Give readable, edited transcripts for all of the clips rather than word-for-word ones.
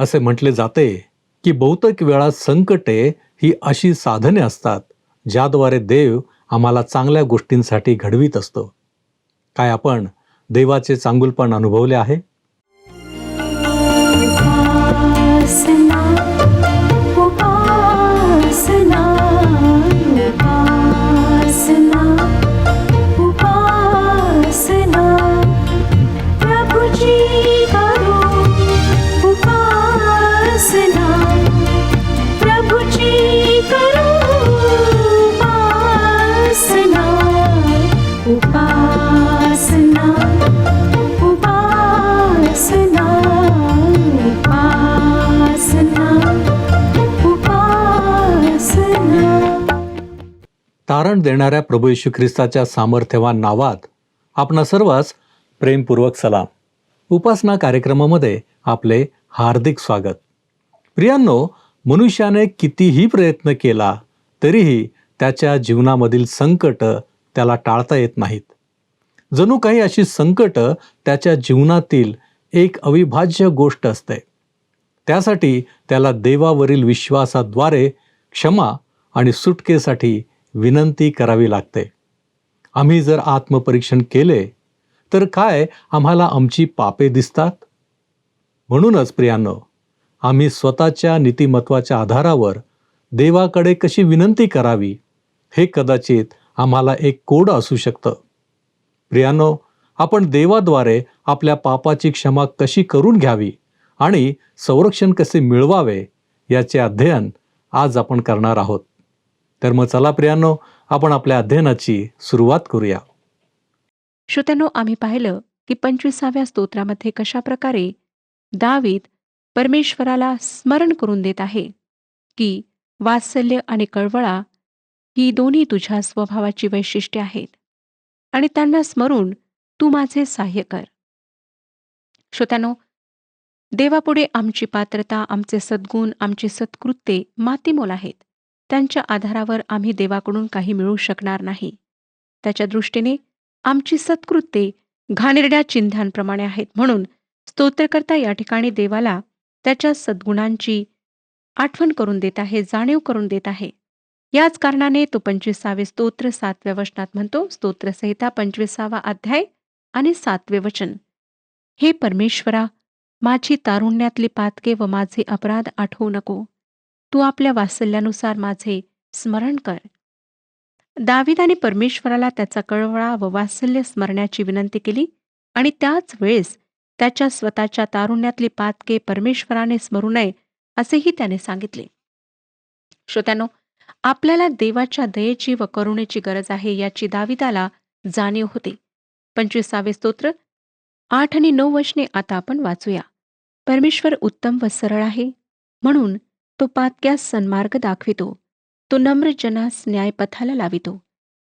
असे म्हटले जाते की बहुतेक वेळा संकटे ही अशी साधने असतात ज्याद्वारे देव आम्हाला चांगल्या गोष्टींसाठी घडवीत असतो. काय आपण देवाचे चांगुलपण अनुभवले आहे? उपासना उपासना उपासना उपासना प्रभुजी करो उपासना प्रभुजी करो उपासना उपासना उपासना उपासना. तारण देणाऱ्या प्रभू येशू ख्रिस्ताच्या सामर्थ्यवान नावात आपणा सर्वांस प्रेमपूर्वक सलाम. उपासना कार्यक्रमामध्ये आपले हार्दिक स्वागत. प्रियांनो, मनुष्याने कितीही प्रयत्न केला तरीही त्याच्या जीवनामधील संकट त्याला टाळता येत नाहीत. जणू काही अशी संकट त्याच्या जीवनातील एक अविभाज्य गोष्ट असते. त्यासाठी त्याला देवावरील विश्वासाद्वारे क्षमा आणि सुटकेसाठी विनंती करावी लागते. आम्ही जर आत्मपरीक्षण केले तर काय आम्हाला आमची पापे दिसतात? म्हणूनच प्रियांनो, आम्ही स्वतःच्या नीतिमत्वाच्या आधारावर देवाकडे कशी विनंती करावी हे कदाचित आम्हाला एक कोड असू शकतं. प्रियांनो, आपण देवाद्वारे आपल्या पापाची क्षमा कशी करून घ्यावी आणि संरक्षण कसे मिळवावे याचे अध्ययन आज आपण करणार आहोत. तर मग चला प्रियांनो, आपण आपल्या अध्ययनाची सुरुवात करूया. श्रोत्यांनो, आम्ही पाहिलं की 25व्या स्तोत्रामध्ये कशा प्रकारे दावीद परमेश्वराला स्मरण करून देत आहे की वात्सल्य आणि कळवळा ही दोन्ही तुझ्या स्वभावाची वैशिष्ट्ये आहेत आणि त्यांना स्मरून तू माझे सहाय्य कर. श्रोत्यांनो, देवापुढे आमची पात्रता, आमचे सद्गुण, आमची सत्कृत्ये मातीमोल आहेत. त्यांच्या आधारावर आम्ही देवाकडून काही मिळवू शकणार नाही. त्याच्या दृष्टीने आमची सत्कृत्ये घाणेरड्या चिन्हांप्रमाणे आहेत. म्हणून स्तोत्रकर्ता या ठिकाणी देवाला त्याच्या सद्गुणांची आठवण करून देत आहे, जाणीव करून देत आहे. याच कारणाने तो 25वे स्तोत्र 7व्या वचनात म्हणतो, स्तोत्रसंहिता 25वा अध्याय आणि 7वे वचन, हे परमेश्वरा, माझी तारुण्यातली पातके व माझे अपराध आठवू नको. तू आपल्या वात्सल्यानुसार माझे स्मरण कर. दाविदाने परमेश्वराला त्याचा कळवळा व वात्सल्य स्मरण्याची विनंती केली आणि त्याच वेळेस त्याच्या स्वतःच्या तारुण्यातली पातके परमेश्वराने स्मरू नये असेही त्याने सांगितले. श्रोत्यांनो, आपल्याला देवाच्या दयेची व करुणेची गरज आहे याची दाविदाला जाणीव होते. 25वे स्तोत्र 8 आणि 9 वचने आता आपण वाचूया. परमेश्वर उत्तम व सरळ आहे, म्हणून तो पातक्यास सन्मार्ग दाखवितो. तो नम्र जनास न्यायपथाला लावितो.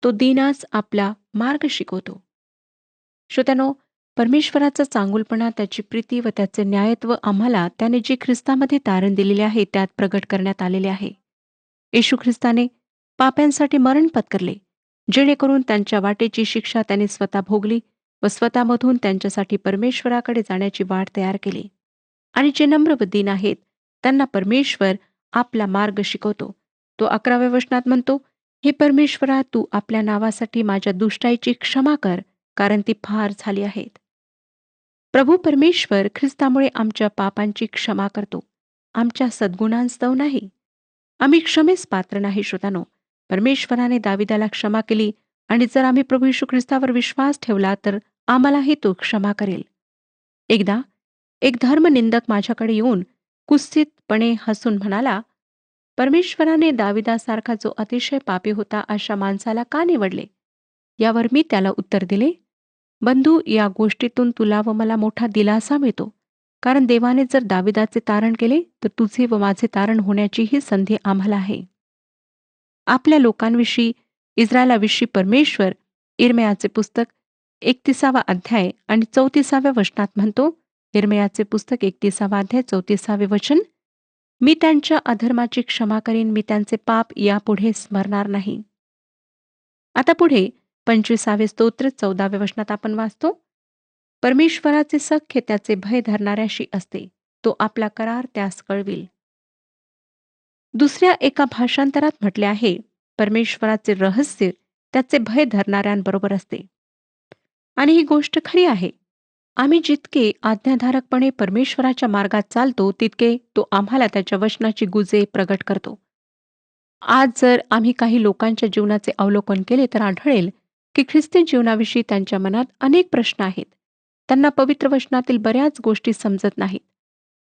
तो दीनास आपला मार्ग शिकवतो. श्रोत्यानो, परमेश्वराचा चांगुलपणा, त्याची प्रीती व त्याचे न्यायत्व आम्हाला त्याने जे ख्रिस्तामध्ये तारण दिलेले आहे त्यात प्रगट करण्यात आलेले आहे. येशू ख्रिस्ताने पाप्यांसाठी मरण पत्करले, जेणेकरून त्यांच्या वाटेची शिक्षा त्याने स्वतः भोगली व स्वतःमधून त्यांच्यासाठी परमेश्वराकडे जाण्याची वाट तयार केली. आणि जे नम्र व दीन आहेत त्यांना परमेश्वर आपला मार्ग शिकवतो. तो 11व्या वचनात म्हणतो, हे परमेश्वरा, तू आपल्या नावासाठी माझ्या दुष्टाईची क्षमा कर, कारण ती फार झाली आहेत. प्रभू परमेश्वर ख्रिस्तामुळे आमच्या पापांची क्षमा करतो, आमच्या सद्गुणांस्तव नाही. आम्ही क्षमेस पात्र नाही. श्रोतानो, परमेश्वराने दाविदाला क्षमा केली आणि जर आम्ही प्रभू येशू ख्रिस्तावर विश्वास ठेवला तर आम्हालाही तो क्षमा करेल. एकदा एक धर्मनिंदक माझ्याकडे येऊन कुत्सितपणे हसून म्हणाला, परमेश्वराने दाविदासारखा जो अतिशय पापी होता अशा माणसाला का निवडले? यावर मी त्याला उत्तर दिले, बंधू, या गोष्टीतून तुला व मला मोठा दिलासा मिळतो, कारण देवाने जर दाविदाचे तारण केले तर तुझे व माझे तारण होण्याची ही संधी आम्हाला आहे. आपल्या लोकांविषयी, इस्रायलाविषयी परमेश्वर इर्मयाचे पुस्तक 31वा अध्याय आणि 34व्या वचनात म्हणतो, इर्मयाचे पुस्तक 31वा अध्याय 34वे वचन, मी त्यांच्या अधर्माची क्षमा करीन, मी त्यांचे पाप यापुढे स्मरणार नाही. आता पुढे 25वे स्तोत्र 14व्या वचनात आपण वाचतो, परमेश्वराचे सख्य त्याचे भय धरणाऱ्याशी असते, तो आपला करार त्यास कळविल. दुसऱ्या एका भाषांतरात म्हटले आहे, परमेश्वराचे रहस्य त्याचे भय धरणाऱ्यांबरोबर असते. आणि ही गोष्ट खरी आहे. आम्ही जितके आज्ञाधारकपणे परमेश्वराच्या मार्गात चालतो, तितके तो आम्हाला त्याच्या वचनाची गुजे प्रगट करतो. आज जर आम्ही काही लोकांच्या जीवनाचे अवलोकन केले तर आढळेल की ख्रिस्ती जीवनाविषयी त्यांच्या मनात अनेक प्रश्न आहेत. त्यांना पवित्र वचनातील बऱ्याच गोष्टी समजत नाहीत.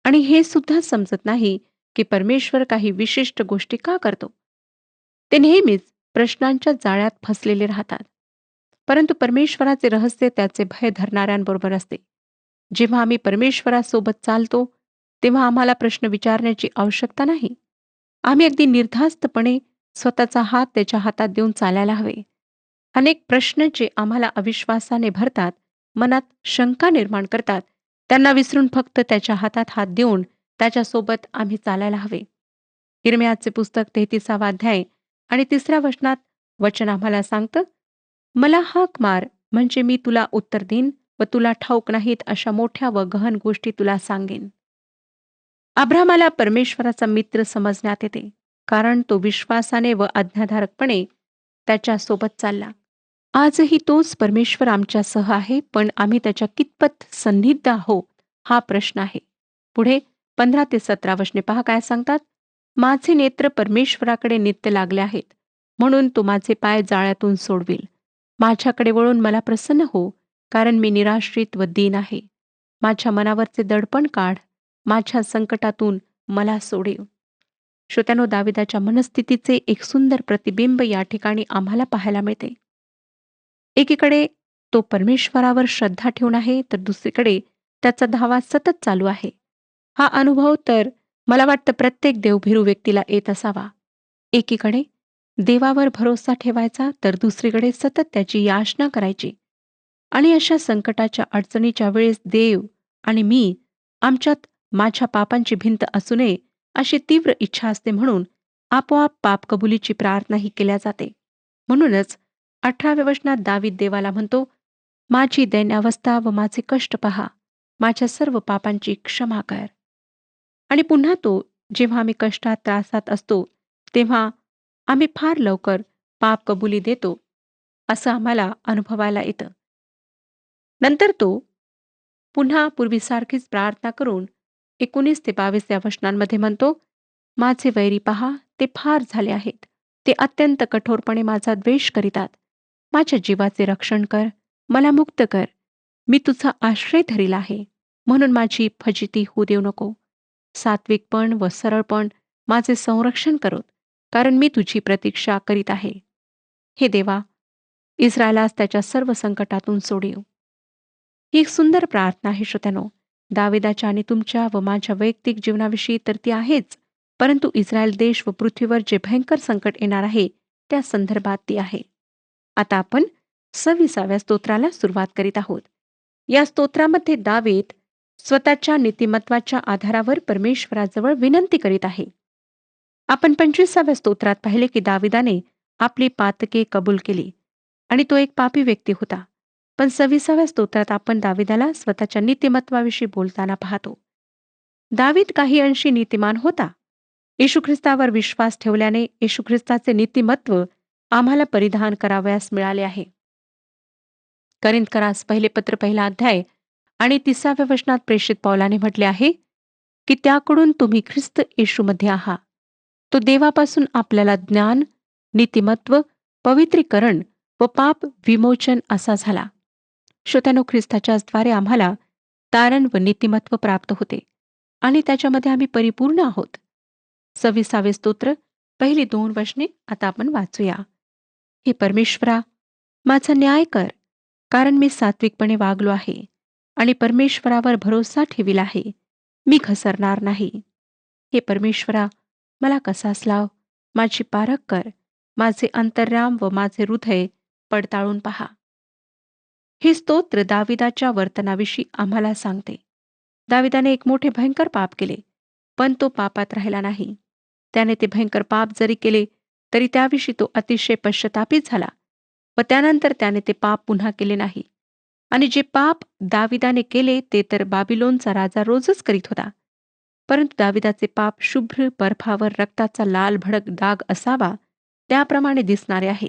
आणि हे सुद्धा समजत नाही की परमेश्वर काही विशिष्ट गोष्टी का करतो. ते नेहमीच प्रश्नांच्या जाळ्यात फसलेले राहतात. परंतु परमेश्वराचे रहस्य त्याचे भय धरणाऱ्यांबरोबर असते. जेव्हा आम्ही परमेश्वरासोबत चालतो, तेव्हा आम्हाला प्रश्न विचारण्याची आवश्यकता नाही. आम्ही अगदी निर्धास्तपणे स्वतःचा हात त्याच्या हातात देऊन चालायला हवे. अनेक प्रश्न जे आम्हाला अविश्वासाने भरतात, मनात शंका निर्माण करतात, त्यांना विसरून फक्त त्याच्या हातात हात देऊन त्याच्यासोबत आम्ही चालायला हवे. इर्मियाचे पुस्तक 33 अध्याय आणि 3 वचनात वचन आम्हाला सांगतं, मला हाक मार म्हणजे मी तुला उत्तर देईन व तुला ठाऊक नाहीत अशा मोठ्या व गहन गोष्टी तुला सांगेन. अब्रामाला परमेश्वराचा मित्र समजण्यात येते, कारण तो विश्वासाने व आज्ञाधारकपणे त्याच्यासोबत चालला. आजही तोच परमेश्वर आमच्यासह आहे, पण आम्ही त्याच्या कितपत सन्निध आहोत हा प्रश्न आहे. पुढे 15 ते 17 वचने पहा काय सांगतात. माझे नेत्र परमेश्वराकडे नित्य लागले आहेत, म्हणून तो माझे पाय जाळ्यातून सोडविल. माझ्याकडे वळून मला प्रसन्न हो, कारण मी निराश्रित व दीन आहे. माझ्या मनावरचे दडपण काढ, माझ्या संकटातून मला सोडव. श्रोत्यानो, दाविदाच्या मनस्थितीचे एक सुंदर प्रतिबिंब या ठिकाणी आम्हाला पाहायला मिळते. एकीकडे तो परमेश्वरावर श्रद्धा ठेवून आहे, तर दुसरीकडे त्याचा धावा सतत चालू आहे. हा अनुभव तर मला वाटतं प्रत्येक देवभिरू व्यक्तीला येत असावा. एकीकडे देवावर भरोसा ठेवायचा, तर दुसरीकडे सतत त्याची याचना करायची. आणि अशा संकटाच्या अडचणीच्या वेळेस देव आणि मी आमच्यात माझ्या पापांची भिंत असू नये अशी तीव्र इच्छा असते, म्हणून आपोआप पाप कबुलीची प्रार्थनाही केल्या जाते. म्हणूनच 18व्या वचनात दावीद देवाला म्हणतो, माझी दैन्यावस्था व माझे कष्ट पहा, माझ्या सर्व पापांची क्षमा कर. आणि पुन्हा तो, जेव्हा आम्ही कष्टात त्रासात असतो, तेव्हा आम्ही फार लवकर पाप कबुली देतो, असं आम्हाला अनुभवायला येतं. नंतर तो पुन्हा पूर्वीसारखीच प्रार्थना करून 19 ते 22 या वचनांमध्ये म्हणतो, माझे वैरी पहा, ते फार झाले आहेत. ते अत्यंत कठोरपणे माझा द्वेष करीतात. माझ्या जीवाचे रक्षण कर, मला मुक्त कर. मी तुझा आश्रय धरील आहे, म्हणून माझी फजिती होऊ देऊ नको. सात्विकपण व सरळपण माझे संरक्षण करोत, कारण मी तुझी प्रतीक्षा करीत आहे. हे देवा, इस्रायलास त्याच्या सर्व संकटातून सोडव. ही एक सुंदर प्रार्थना आहे श्रोत्यानो. दाविदाच्या आणि तुमच्या व माझ्या वैयक्तिक जीवनाविषयी तर ती आहेच, परंतु इस्रायल देश व पृथ्वीवर जे भयंकर संकट येणार आहे त्या संदर्भात ती आहे. आता आपण 26व्या स्तोत्राला सुरुवात करीत आहोत. या स्तोत्रामध्ये दावीद स्वतःच्या नीतिमत्वाच्या आधारावर परमेश्वराजवळ विनंती करीत आहे. आपण 25व्या स्तोत्रात पाहिले की दाविदाने आपली पातके कबूल केली आणि तो एक पापी व्यक्ती होता. पण 26व्या स्तोत्रात आपण दाविदाला स्वतःच्या नीतिमत्वाविषयी बोलताना पाहतो. दावीद काही अंशी नीतिमान होता. येशू ख्रिस्तावर विश्वास ठेवल्याने येशू ख्रिस्ताचे नीतिमत्व आम्हाला परिधान करावयास मिळाले आहे. करिंथकरास पहिले पत्र 1 अध्याय आणि 30व्या वचनात प्रेषित पौलाने म्हटले आहे की त्याकडून तुम्ही ख्रिस्त येशूमध्ये आहात. तो देवापासून आपल्याला ज्ञान, नीतिमत्व, पवित्रीकरण व पाप विमोचन असा झाला. श्रोत्यानो, ख्रिस्ताच्याद्वारे आम्हाला तारण व नीतिमत्व प्राप्त होते आणि त्याच्यामध्ये आम्ही परिपूर्ण आहोत. 26वे स्तोत्र पहिली 2 वचने आता आपण वाचूया. हे परमेश्वरा, माझा न्याय कर, कारण मी सात्विकपणे वागलो आहे आणि परमेश्वरावर भरोसा ठेविला आहे. मी घसरणार नाही. हे परमेश्वरा, मला कसास लाव, माझी पारख कर, माझे अंतर्याम व माझे हृदय पडताळून पहा. हे स्तोत्र दाविदाच्या वर्तनाविषयी आम्हाला सांगते. दाविदाने एक मोठे भयंकर पाप केले, पण तो पापात राहिला नाही. त्याने ते भयंकर पाप जरी केले तरी त्याविषयी तो अतिशय पश्चातापित झाला व त्यानंतर त्याने ते पाप पुन्हा केले नाही. आणि जे पाप दाविदाने केले ते तर बाबिलोनचा राजा रोजच करीत होता. परंतु दाविदाचे पाप शुभ्र बर्फावर रक्ताचा लाल भडक डाग असावा त्याप्रमाणे दिसणारे आहे.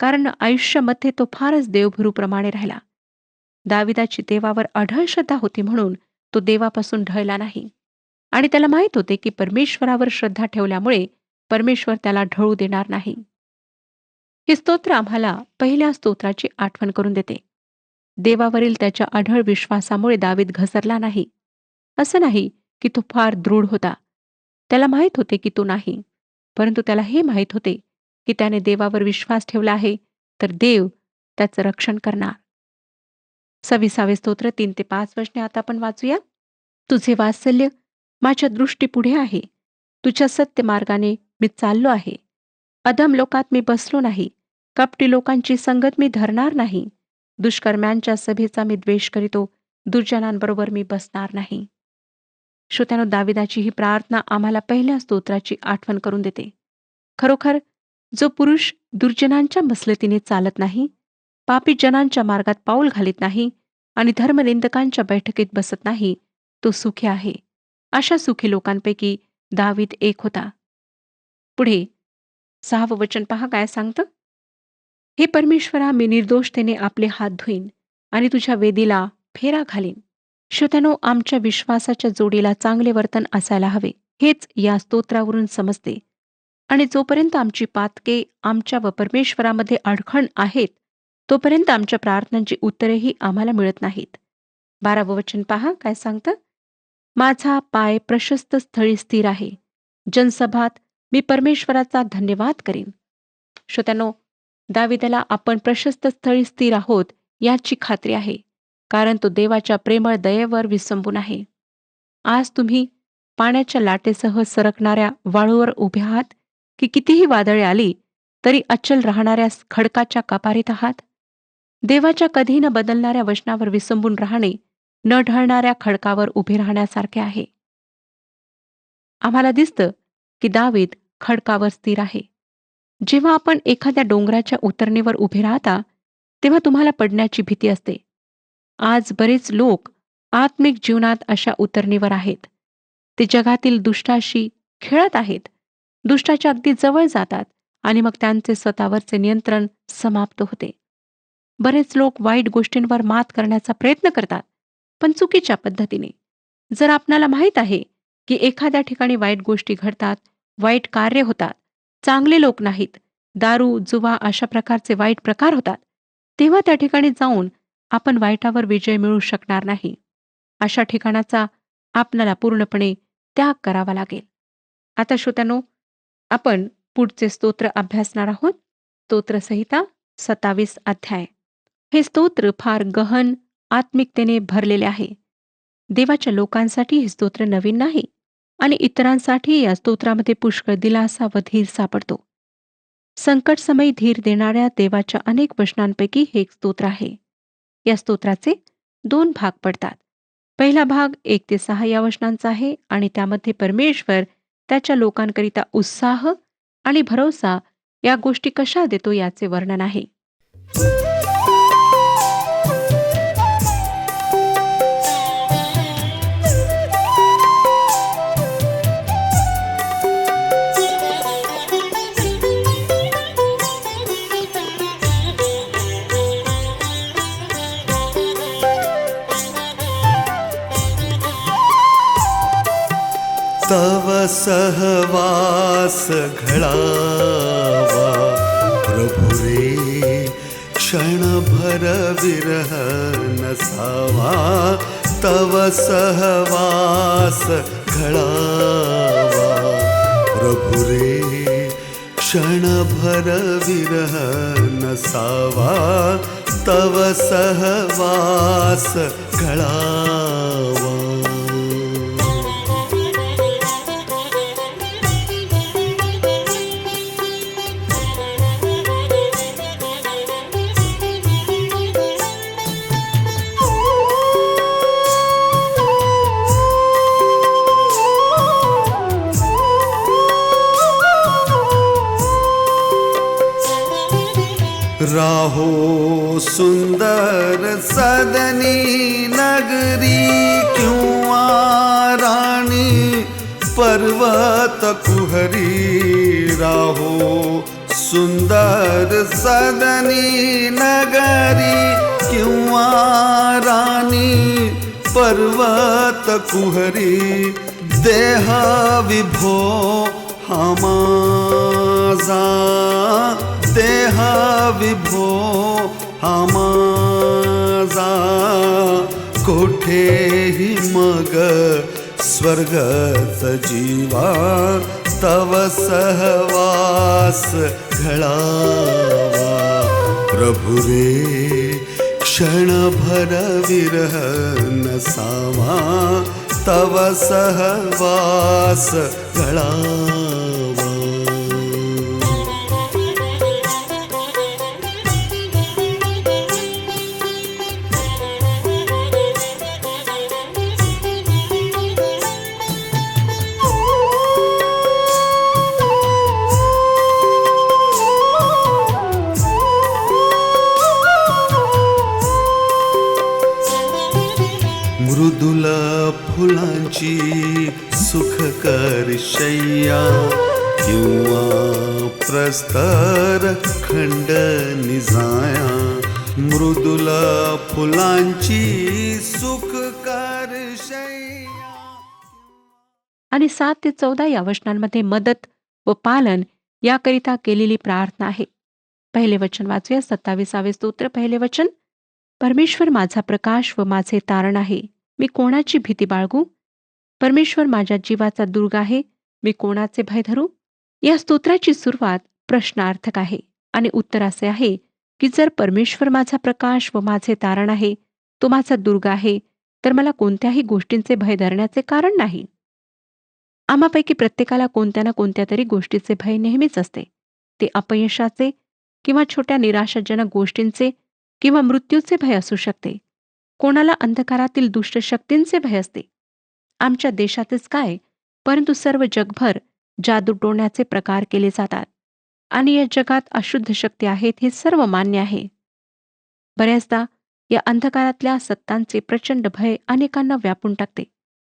कारण आयुष्यामध्ये तो फारच देवभरूप्रमाणे राहिला. दाविदाची देवावर अढळ श्रद्धा होती म्हणून तो देवापासून ढळला नाही. आणि त्याला माहीत होते की परमेश्वरावर श्रद्धा ठेवल्यामुळे परमेश्वर त्याला ढळू देणार नाही. हे स्तोत्र आम्हाला पहिल्या स्तोत्राची आठवण करून देते. देवावरील त्याच्या अढळ विश्वासामुळे दावीद घसरला नाही. असं नाही की तो फार दृढ होता. त्याला माहीत होते की तो नाही, परंतु त्याला हे माहीत होते की त्याने देवावर विश्वास ठेवला आहे तर देव त्याचं रक्षण करणार. 26 स्तोत्र 3 ते 5 वचने आता आपण वाचूया. तुझे वात्सल्य माझ्या दृष्टीपुढे आहे. तुझ्या सत्य मार्गाने मी चाललो आहे. अधम लोकात मी बसलो नाही. कपटी लोकांची संगत मी धरणार नाही. दुष्कर्म्यांच्या सभेचा मी द्वेष करीतो. दुर्जनांबरोबर मी बसणार नाही. श्रोत्यानो, दाविदाची ही प्रार्थना आम्हाला पहिल्या स्तोत्राची आठवण करून देते. खरोखर जो पुरुष दुर्जनांच्या मसलतीने चालत नाही, पापी जनांच्या मार्गात पाऊल घालीत नाही आणि धर्मनिंदकांच्या बैठकीत बसत नाही, तो सुखी आहे. अशा सुखी लोकांपैकी दावीद एक होता. पुढे 6वं वचन पहा काय सांगतं. हे परमेश्वरा, मी निर्दोषतेने आपले हात धुईन आणि तुझ्या वेदीला फेरा घालीन. श्रोत्यानो, आमच्या विश्वासाच्या जोडीला चांगले वर्तन असायला हवे हेच या स्तोत्रावरून समजते. आणि जोपर्यंत आमची पातके आमच्या व परमेश्वरामध्ये अडखण आहेत तोपर्यंत आमच्या प्रार्थनांची उत्तरेही आम्हाला मिळत नाहीत. 12वं वचन पहा काय सांगतं. माझा पाय प्रशस्त स्थळी स्थिर आहे. जनसभात मी परमेश्वराचा धन्यवाद करीन. श्रोत्यानो, दाविदाला आपण प्रशस्त स्थळी स्थिर आहोत याची खात्री आहे, कारण तो देवाच्या प्रेमळ दयेवर विसंबून आहे. आज तुम्ही पाण्याच्या लाटेसह सरकणाऱ्या वाळूवर उभे आहात की कितीही वादळे आली तरी अचल राहणाऱ्या खडकाच्या कपारीत आहात. देवाच्या कधी न बदलणाऱ्या वचनावर विसंबून राहणे न ढळणाऱ्या खडकावर उभे राहण्यासारखे आहे. आम्हाला दिसतं की दावीद खडकावर स्थिर आहे. जेव्हा आपण एखाद्या डोंगराच्या उतरणीवर उभे राहता तेव्हा तुम्हाला पडण्याची भीती असते. आज बरेच लोक आत्मिक जीवनात अशा उतरणीवर आहेत. ते जगातील दुष्टाशी खेळत आहेत, दुष्टाच्या अगदी जवळ जातात आणि मग त्यांचे स्वतःवरचे नियंत्रण समाप्त होते. बरेच लोक वाईट गोष्टींवर मात करण्याचा प्रयत्न करतात, पण चुकीच्या पद्धतीने. जर आपणाला माहीत आहे की एखाद्या ठिकाणी वाईट गोष्टी घडतात, वाईट कार्य होतात, चांगले लोक नाहीत, दारू जुवा अशा प्रकारचे वाईट प्रकार होतात, तेव्हा त्या ठिकाणी जाऊन आपण वाईटावर विजय मिळवू शकणार नाही. अशा ठिकाणाचा आपणाला पूर्णपणे त्याग करावा लागेल. आता श्रोत्यानो, आपण पुढचे स्तोत्र अभ्यासणार आहोत. स्तोत्रसंहिता 27 अध्याय. हे स्तोत्र फार गहन आत्मिकतेने भरलेले आहे. देवाच्या लोकांसाठी हे स्तोत्र नवीन नाही आणि इतरांसाठी या स्तोत्रामध्ये पुष्कळ दिलासा व धीर सापडतो. संकटसमयी धीर देणाऱ्या देवाच्या अनेक वचनांपैकी हे एक स्तोत्र आहे. या स्तोत्राचे 2 भाग पडतात. पहिला भाग 1 ते 6 या वचनांचा आहे आणि त्यामध्ये परमेश्वर त्याच्या लोकांकरिता उत्साह आणि भरोसा या गोष्टी कशा देतो याचे वर्णन आहे. तव सहवास घडावा प्रभु रे, क्षणभर विरह नसावा. तव सहवास घडावा प्रभु रे, क्षणभर विरह नसावा. तव सहवास घडावा. राहो सुंदर सदनी नगरी, क्यों राणी पर्वत कुहरी राहो सुंदर सदनी नगरी किंवा राणी पर्वत कुहरी देह विभो हा माझा देह विभो हा माझा कोठेही मग स्वर्गच जीवा तव सहवास घळावा प्रभु रे क्षणभर विरह नसावा तव सहवास घळावा. मृदुल फुलांची सुखकर शय्या किंवा प्रस्तर खंड निजाया मृदुल फुलांची सुखकर शय्या. आणि 7 ते 14 या वचनांमध्ये मदत व पालन याकरिता केलेली प्रार्थना आहे. पहिले वचन वाचूया. 27 स्तोत्र. पहिले वचन. परमेश्वर माझा प्रकाश व माझे तारण आहे, मी कोणाची भीती बाळगू? परमेश्वर माझ्या जीवाचा दुर्ग आहे, मी कोणाचे भय धरू? या स्तोत्राची सुरुवात प्रश्नार्थक आहे आणि उत्तर असे आहे की जर परमेश्वर माझा प्रकाश व माझे तारण आहे, तो माझा दुर्ग आहे, तर मला कोणत्याही गोष्टींचे भय धरण्याचे कारण नाही. आम्हापैकी प्रत्येकाला कोणत्या ना कोणत्या तरी गोष्टीचे भय नेहमीच असते. ते अपयशाचे किंवा छोट्या निराशाजनक गोष्टींचे किंवा मृत्यूचे भय असू शकते. कोणाला अंधकारातील दुष्ट शक्तींचे भय असते. आमच्या देशातच काय, परंतु सर्व जगभर जादूटोण्याचे प्रकार केले जातात आणि या जगात अशुद्ध शक्ती आहेत हे सर्व मान्य आहे. बऱ्याचदा या अंधकारातल्या सत्तांचे प्रचंड भय अनेकांना व्यापून टाकते.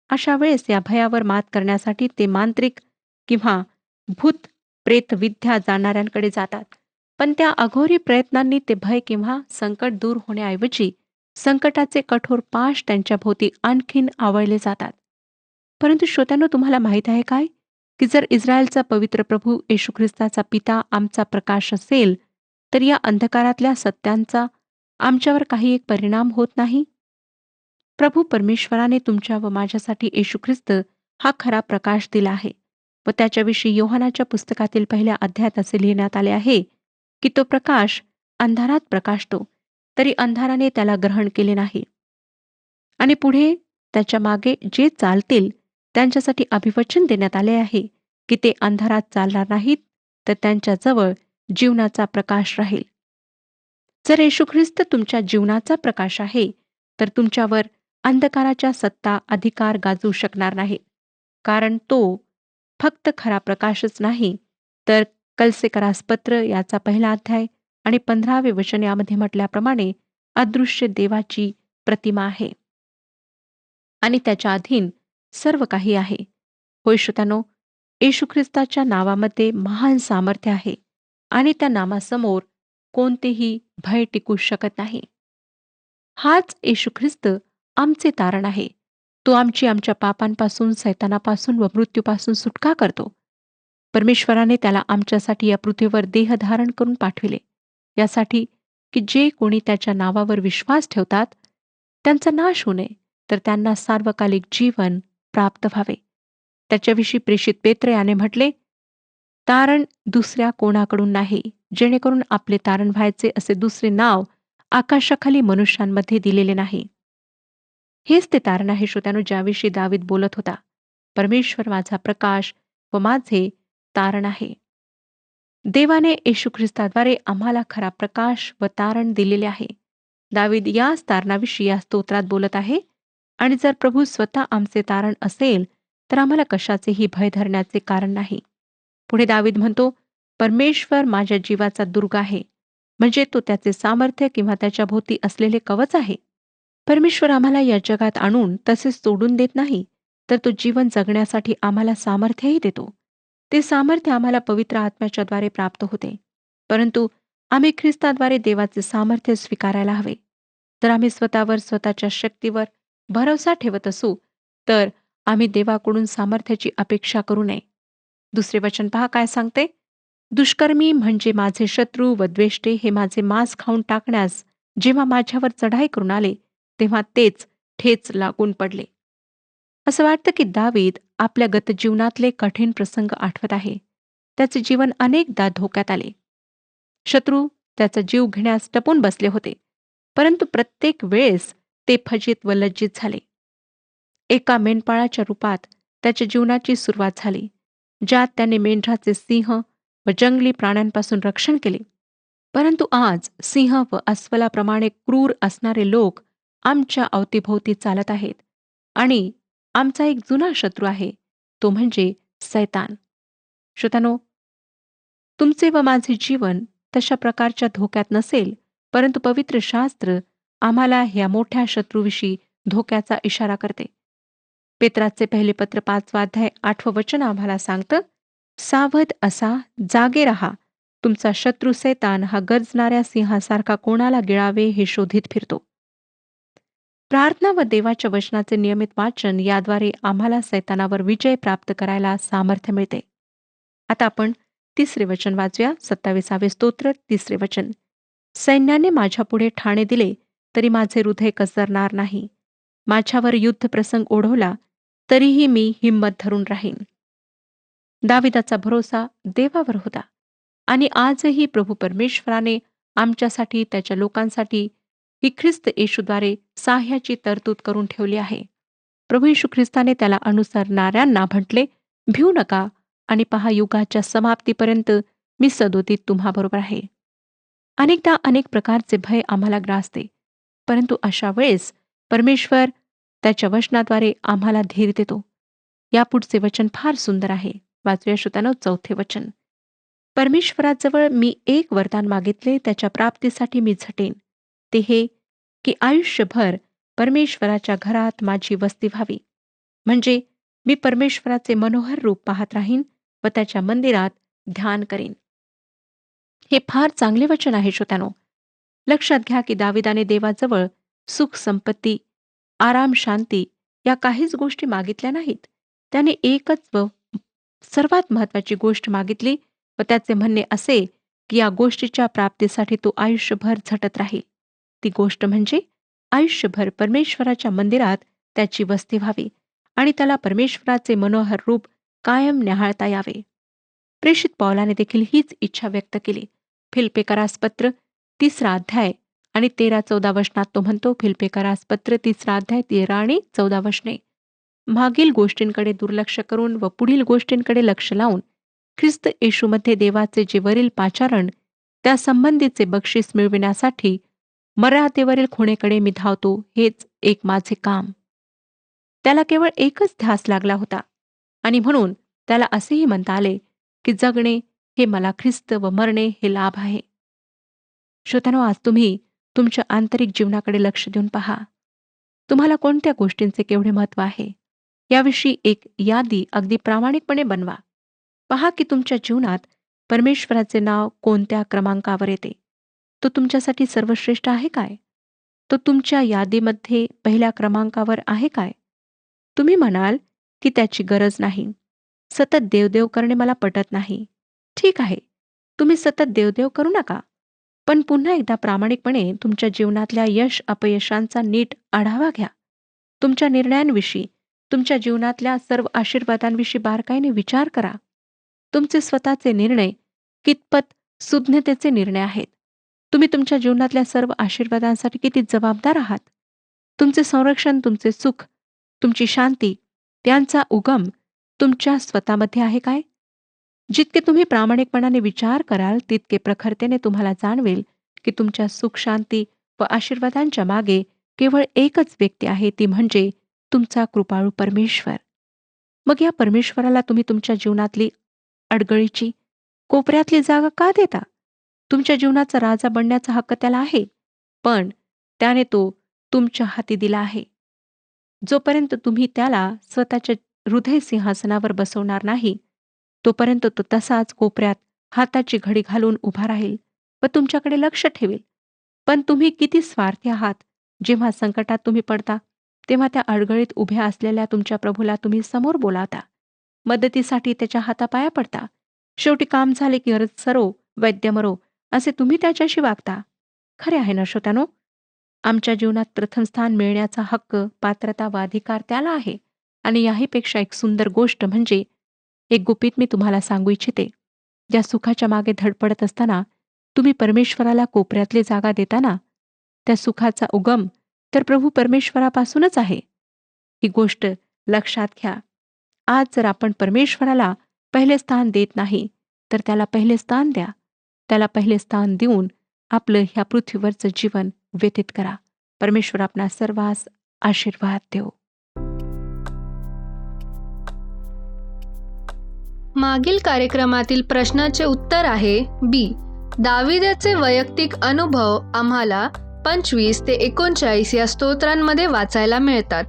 अशा वेळेस या भयावर मात करण्यासाठी ते मांत्रिक किंवा भूत प्रेत विद्या जाणणाऱ्यांकडे जातात. पण त्या अघोरी प्रयत्नांनी ते भय किंवा संकट दूर होण्याऐवजी संकटाचे कठोर पाश त्यांच्या भोवती आणखीन आवळले जातात. परंतु श्रोत्यांनो, तुम्हाला माहीत आहे काय की जर इस्रायलचा पवित्र प्रभू येशू ख्रिस्ताचा पिता आमचा प्रकाश असेल, तर या अंधकारातल्या सत्यांचा आमच्यावर काही एक परिणाम होत नाही. प्रभू परमेश्वराने तुमच्या व माझ्यासाठी येशू ख्रिस्त हा खरा प्रकाश दिला आहे व त्याच्याविषयी योहानाच्या पुस्तकातील पहिल्या अध्यायात असे लिहिण्यात आले आहे की तो प्रकाश अंधारात प्रकाशतो, तरी अंधाराने त्याला ग्रहण केले नाही. आणि पुढे त्याच्या मागे जे चालतील त्यांच्यासाठी अभिवचन देण्यात आले आहे की ते अंधारात चालणार नाहीत, तर त्यांच्याजवळ जीवनाचा प्रकाश राहील. जर येशू ख्रिस्त तुमच्या जीवनाचा प्रकाश आहे, तर तुमच्यावर अंधकाराच्या सत्ता अधिकार गाजवू शकणार नाही. कारण तो फक्त खरा प्रकाशच नाही, तर कलसेकरास पत्र याचा पहिला अध्याय आणि 15वे वचन यामध्ये म्हटल्याप्रमाणे अदृश्य देवाची प्रतिमा आहे आणि त्याच्या अधीन सर्व काही आहे. होय श्रोत्यांनो, येशू ख्रिस्ताच्या नावामध्ये महान सामर्थ्य आहे आणि त्या नामासमोर कोणतेही भय टिकू शकत नाही. हाच येशू ख्रिस्त आमचे तारण आहे. तो आमच्या पापांपासून, सैतानापासून व मृत्यूपासून सुटका करतो. परमेश्वराने त्याला आमच्यासाठी या पृथ्वीवर देह धारण करून पाठविले, यासाठी की जे कोणी त्याच्या नावावर विश्वास ठेवतात त्यांचा नाश होऊ नये, तर त्यांना सार्वकालिक जीवन प्राप्त व्हावे. त्याच्याविषयी प्रेषित पेत्र याने म्हटले, तारण दुसऱ्या कोणाकडून नाही, जेणेकरून आपले तारण व्हायचे असे दुसरे नाव आकाशाखाली मनुष्यांमध्ये दिलेले नाही. हेच ते तारण आहे श्रोत्यानो, ज्याविषयी दावीद बोलत होता. परमेश्वर माझा प्रकाश व माझे तारण आहे. देवाने येशू ख्रिस्ताद्वारे आम्हाला खरा प्रकाश व तारण दिलेले आहे. दावीद याच तारणाविषयी या स्तोत्रात बोलत आहे. आणि जर प्रभू स्वतः आमचे तारण असेल, तर आम्हाला कशाचेही भय धरण्याचे कारण नाही. पुढे दावीद म्हणतो, परमेश्वर माझ्या जीवाचा दुर्ग आहे, म्हणजे तो त्याचे सामर्थ्य किंवा त्याच्या भोवती असलेले कवच आहे. परमेश्वर आम्हाला या जगात आणून तसेच सोडून देत नाही, तर तो जीवन जगण्यासाठी आम्हाला सामर्थ्यही देतो. ते सामर्थ्य आम्हाला पवित्र आत्म्याच्याद्वारे प्राप्त होते. परंतु आम्ही ख्रिस्ताद्वारे देवाचे सामर्थ्य स्वीकारायला हवे. जर आम्ही स्वतःवर, स्वतःच्या शक्तीवर भरोसा ठेवत असू, तर आम्ही देवाकडून सामर्थ्याची अपेक्षा करू नये. दुसरे वचन पहा काय सांगते. दुष्कर्मी म्हणजे माझे शत्रू व द्वेष्टे हे माझे मांस खाऊन टाकण्यास जेव्हा माझ्यावर चढाई करून आले, तेव्हा तेच ठेच लागून पडले. असं वाटतं की दावीद आपल्या गतजीवनातले कठीण प्रसंग आठवत आहे. त्याचे जीवन अनेकदा धोक्यात आले. शत्रू त्याचा जीव घेण्यास टपून बसले होते. परंतु प्रत्येक वेळेस ते फजित व लज्जित झाले. एका मेंढपाळाच्या रूपात त्याच्या जीवनाची सुरुवात झाली, ज्यात त्याने मेंढराचे सिंह व जंगली प्राण्यांपासून रक्षण केले. परंतु आज सिंह व अस्वलाप्रमाणे क्रूर असणारे लोक आमच्या अवतीभोवती चालत आहेत आणि आमचा एक जुना शत्रू आहे, तो म्हणजे सैतान. श्रोत्यानो, तुमचे व माझे जीवन तशा प्रकारच्या धोक्यात नसेल, परंतु पवित्र शास्त्र आम्हाला ह्या मोठ्या शत्रूविषयी धोक्याचा इशारा करते. पेत्राचे पहिले पत्र 5 अध्याय 8 वचन आम्हाला सांगतं, सावध असा, जागे रहा. तुमचा शत्रू सैतान हा गरजणाऱ्या सिंहासारखा कोणाला गिळावे हे शोधित फिरतो. प्रार्थना व देवाच्या वचनाचे नियमित वाचन याद्वारे आम्हाला सैतानावर विजय प्राप्त करायला सामर्थ्य मिळते. आता आपण 3रे वचन वाचूया. 27वे स्तोत्र 3रे वचन. सैन्याने माझ्यापुढे ठाणे दिले तरी माझे हृदय कसरणार नाही. माझ्यावर युद्ध प्रसंग ओढवला तरीही मी हिंमत धरून राहीन. दाविदाचा भरोसा देवावर होता आणि आजही प्रभू परमेश्वराने आमच्यासाठी, त्याच्या लोकांसाठी ही ख्रिस्त येशूद्वारे साह्याची तरतूद करून ठेवली आहे. प्रभू येशू ख्रिस्ताने त्याला अनुसरणाऱ्यांना म्हटले, भिऊ नका आणि पहा, युगाच्या समाप्तीपर्यंत मी सदोदित तुम्हाबरोबर आहे. अनेकदा अनेक प्रकारचे भय आम्हाला ग्रासते, परंतु अशा वेळेस परमेश्वर त्याच्या वचनाद्वारे आम्हाला धीर देतो. यापुढचे वचन फार सुंदर आहे. वाचूया श्रोत्यानो 4थे वचन. परमेश्वराजवळ मी एक वरदान मागितले, त्याच्या प्राप्तीसाठी मी झटेन. ते हे की आयुष्यभर परमेश्वराच्या घरात माझी वस्ती व्हावी. म्हणजे मी परमेश्वराचे मनोहर रूप पाहत राहीन व त्याच्या मंदिरात ध्यान करीन. हे फार चांगले वचन आहे श्रोत्यानो. लक्षात घ्या की दाविदाने देवाजवळ सुख, संपत्ती, आराम, शांती या काहीच गोष्टी मागितल्या नाहीत. त्याने एकच व सर्वात महत्वाची गोष्ट मागितली व त्याचे म्हणणे असे की या गोष्टीच्या प्राप्तीसाठी तो आयुष्यभर झटत राहील. ती गोष्ट म्हणजे आयुष्यभर परमेश्वराच्या मंदिरात त्याची वस्ती व्हावी आणि त्याला परमेश्वराचे मनोहर रूप कायम न्याहाळता यावे. प्रेषित पौलाने देखील हीच इच्छा व्यक्त केली. फिलिप्पियरास पत्र 3 अध्याय आणि 13-14 वचनात तो म्हणतो. फिलिप्पियरास पत्र 3 अध्याय 13 आणि 14 वचने. मागील गोष्टींकडे दुर्लक्ष करून व पुढील गोष्टींकडे लक्ष लावून ख्रिस्त येशूमध्ये देवाचे जे वरील पाचारण, त्या संबंधीचे बक्षीस मिळविण्यासाठी मर्यादेवरील खुणेकडे मी धावतो, हेच एक माझे काम. त्याला केवळ एकच ध्यास लागला होता आणि म्हणून त्याला असेही म्हणता आले की जगणे हे मला ख्रिस्त व मरणे हे लाभ आहे. श्रोत्यानो, आज तुम्ही तुमच्या आंतरिक जीवनाकडे लक्ष देऊन पहा. तुम्हाला कोणत्या गोष्टींचे केवढे महत्त्व आहे याविषयी एक यादी अगदी प्रामाणिकपणे बनवा. पहा की तुमच्या जीवनात परमेश्वराचे नाव कोणत्या क्रमांकावर येते. तो तुमच्यासाठी सर्वश्रेष्ठ आहे काय? तो तुमच्या यादीमध्ये पहिल्या क्रमांकावर आहे काय? तुम्ही म्हणाल की त्याची गरज नाही. सतत देवदेव करणे मला पटत नाही. ठीक आहे, तुम्ही सतत देवदेव करू नका. पण पुन्हा एकदा प्रामाणिकपणे तुमच्या जीवनातल्या यश अपयशांचा नीट आढावा घ्या. तुमच्या निर्णयांविषयी, तुमच्या जीवनातल्या सर्व आशीर्वादांविषयी बारकाईने विचार करा. तुमचे स्वतःचे निर्णय कितपत सुज्ञतेचे निर्णय आहेत? तुम्ही तुमच्या जीवनातल्या सर्व आशीर्वादांसाठी किती जबाबदार आहात? तुमचे संरक्षण, तुमचे सुख, तुमची शांती यांचा उगम तुमच्या स्वतःमध्ये आहे काय? जितके तुम्ही प्रामाणिकपणाने विचार कराल, तितके प्रखरतेने तुम्हाला जाणवेल की तुमच्या सुख, शांती व आशीर्वादांच्या मागे केवळ एकच व्यक्ती आहे, ती म्हणजे तुमचा कृपाळू परमेश्वर. मग या परमेश्वराला तुम्ही तुमच्या जीवनातली अडगळीची, कोपऱ्यातली जागा का देता? तुमच्या जीवनाचा राजा बनण्याचा हक्क त्याला आहे, पण त्याने तो तुमच्या हाती दिला आहे. जोपर्यंत तुम्ही त्याला स्वतःच्या हृदय सिंहासनावर बसवणार नाही, तोपर्यंत तो तसाच कोपऱ्यात हाताची घडी घालून उभा राहील व तुमच्याकडे लक्ष ठेवेल. पण तुम्ही किती स्वार्थी आहात. जेव्हा संकटात तुम्ही पडता, तेव्हा त्या अडगळीत उभ्या असलेल्या तुमच्या प्रभूला तुम्ही समोर बोलावता. मदतीसाठी त्याच्या हातापाया पडता. शेवटी काम झाले की गरज सरो, वैद्य मरो, असे तुम्ही त्याच्याशी वागता. खरे आहे ना श्रोत्यानो? आमच्या जीवनात प्रथम स्थान मिळण्याचा हक्क, पात्रता व अधिकार त्याला आहे. आणि याहीपेक्षा एक सुंदर गोष्ट म्हणजे, एक गुपित मी तुम्हाला सांगू इच्छिते. ज्या सुखाच्या मागे धडपडत असताना तुम्ही परमेश्वराला कोपऱ्यातली जागा देताना, त्या सुखाचा उगम तर प्रभू परमेश्वरापासूनच आहे. ही गोष्ट लक्षात घ्या. आज जर आपण परमेश्वराला पहिले स्थान देत नाही, तर त्याला पहिले स्थान द्या. त्याला पहिले स्थान देऊन आपलं ह्या पृथ्वीवरचं जीवन व्यतीत करा. परमेश्वर आपणा सर्वांस आशीर्वाद देव. मागील कार्यक्रमातील प्रश्नाचे उत्तर आहे बी. दाविदाचे वैयक्तिक अनुभव आम्हाला 25 ते 39 या स्तोत्रांमध्ये वाचायला मिळतात.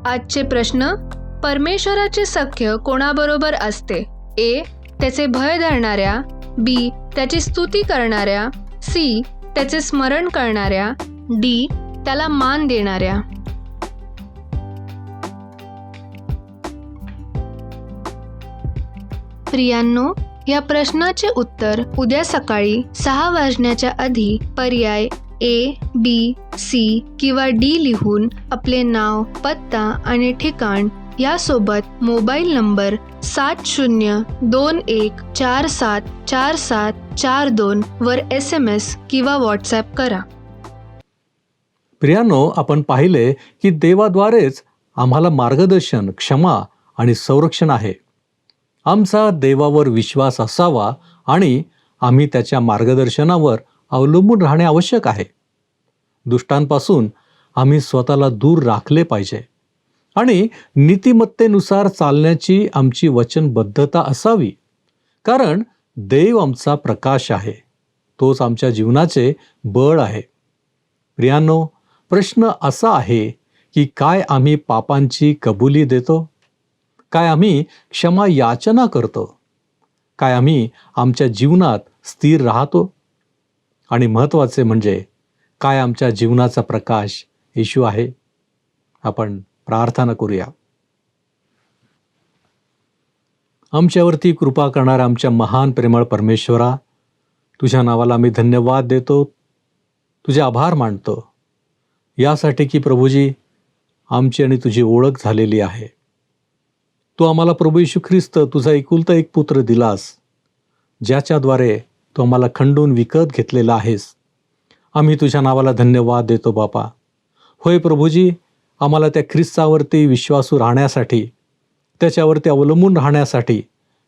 आजचे प्रश्न: परमेश्वराचे सख्य कोणाबरोबर असते? ए. त्याचे भय धरणाऱ्या, बी. त्याची स्तुती करणाऱ्या, सी. त्याचे स्मरण करणाऱ्या, डी. त्याला मान देणाऱ्या. प्रियांनो, या प्रश्नाचे उत्तर उद्या सकाळी 6 वाजण्याच्या आधी पर्याय ए, बी, सी किंवा डी लिहून आपले नाव, पत्ता आणि ठिकाण यासोबत मोबाईल नंबर 7021474742 वर SMS किंवा व्हॉट्सॲप करा. प्रियांनो, आपण पाहिले की देवाद्वारेच आम्हाला मार्गदर्शन, क्षमा आणि संरक्षण आहे. आमचा देवावर विश्वास असावा आणि आम्ही त्याच्या मार्गदर्शनावर अवलंबून राहणे आवश्यक आहे. दुष्टांपासून आम्ही स्वतःला दूर राखले पाहिजे आणि नीतिमत्तेनुसार चालण्याची आमची वचनबद्धता असावी. कारण देव आमचा प्रकाश आहे, तोच आमच्या जीवनाचे बळ आहे. प्रियांनो, प्रश्न असा आहे की काय आम्ही पापांची कबुली देतो? काय आम्ही क्षमा याचना करतो? काय आम्ही आमच्या जीवनात स्थिर राहतो? आणि महत्त्वाचे म्हणजे काय आमच्या जीवनाचा प्रकाश येशू आहे? आपण प्रार्थना करूया. आमच्यावरती कृपा करणाऱ्या आमच्या महान प्रेमळ परमेश्वरा, तुझ्या नावाला आम्ही धन्यवाद देतो, तुझे आभार मानतो यासाठी की प्रभूजी आमची आणि तुझी ओळख झालेली आहे. तू आम्हाला प्रभू येशू ख्रिस्त तुझा एकुलता एक पुत्र दिलास, ज्याच्याद्वारे तू आम्हाला खंडून विकत घेतलेला आहेस. आम्ही तुझ्या नावाला धन्यवाद देतो बापा. होय प्रभूजी, आम्हाला त्या ख्रिस्तावरती विश्वासू राहण्यासाठी, त्याच्यावरती अवलंबून राहण्यासाठी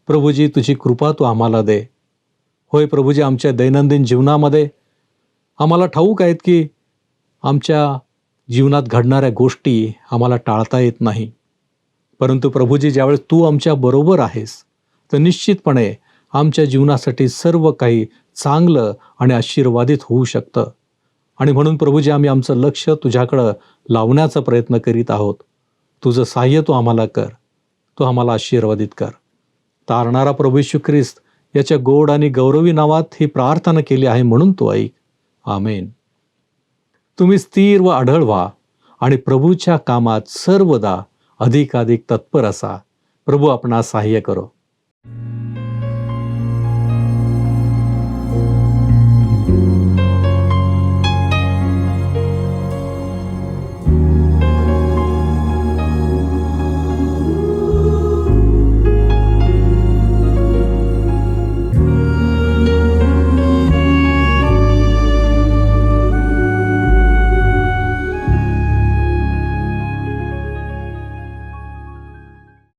प्रभूजी तुझी कृपा तू आम्हाला दे. होय प्रभूजी, आमच्या दैनंदिन जीवनामध्ये आम्हाला ठाऊक आहेत की आमच्या जीवनात घडणाऱ्या गोष्टी आम्हाला टाळता येत नाही. परंतु प्रभूजी, ज्यावेळेस तू आमच्या बरोबर आहेस, तर निश्चितपणे आमच्या जीवनासाठी सर्व काही चांगलं आणि आशीर्वादित होऊ शकतं. आणि म्हणून प्रभूजी, आम्ही आमचं लक्ष तुझ्याकडं लावण्याचा प्रयत्न करीत आहोत. तुझं सहाय्य तू आम्हाला कर, तू आम्हाला आशीर्वादित कर. तारणारा प्रभू येशू ख्रिस्त याच्या गोड आणि गौरवी नावात ही प्रार्थना केली आहे, म्हणून तू ऐक. आमेन. तुम्ही स्थिर व अढळ व्हा आणि प्रभूच्या कामात सर्वदा अधिकाधिक तत्पर असा. प्रभू आपणास सहाय्य करो.